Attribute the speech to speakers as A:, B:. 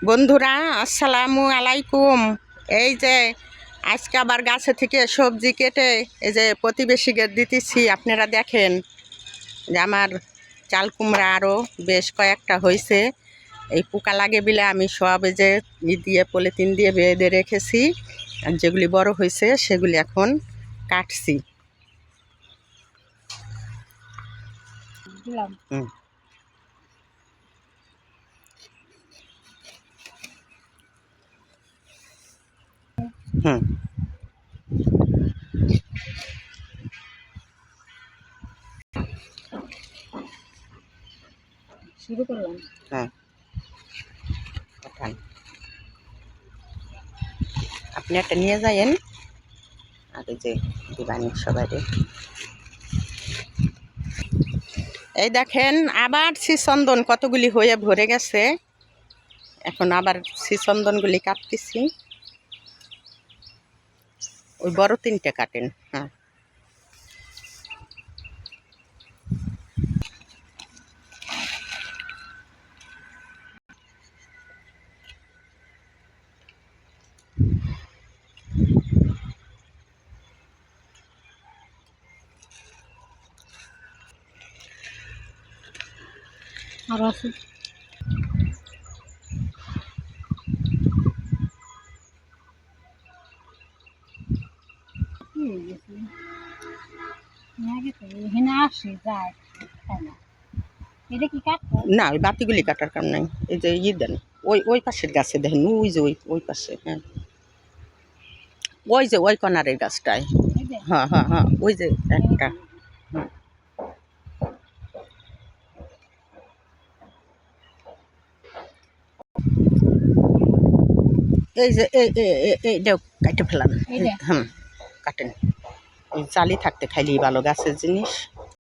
A: বন্ধুরা আসসালামু আলাইকুম। এই যে আজকে আবার গাছে থেকে সবজি কেটে এই যে প্রতিবেশীকে দিতেছি। আপনারা দেখেন যে আমার চাল কুমড়া আরও বেশ কয়েকটা হয়েছে। এই পোকা লাগে বলে আমি সব এই যে দিয়ে পলিথিন দিয়ে বেঁধে রেখেছি, আর যেগুলি বড় হয়েছে সেগুলি এখন কাটছি। হুম হুম
B: শুরু করলাম।
A: হ্যাঁ, পাঠান। আপনি একটা নিয়ে যায়েন, আর এই যে দিবানি সবাই। এই দেখেন আবার শ্রীচন্দন কতগুলি হয়ে ভরে গেছে। এখন আবার শ্রীচন্দনগুলি কাটতেছি। ওই বড় তিনটে কাটেন। হ্যাঁ,
B: আর আছে এখানে আসে যায়, তাই না? এটা কি কাটবো
A: না ওই বাতিগুলি কাটার কাম নাই। এই যে দেন, ওই ওই পাশের গাছে দেখেন, ওই যে ওই ওই পাশে। হ্যাঁ, ওই যে ওই কর্নারের গাছটায়।
B: এই যে
A: হ্যাঁ হ্যাঁ হ্যাঁ, ওই যে একটা। হুম, এই যে এইটাও কাটে ফেলান।
B: এইটা
A: হুম, কাটেন। ওই জালি থাকতে খাইলেই ভালো গাছের জিনিস।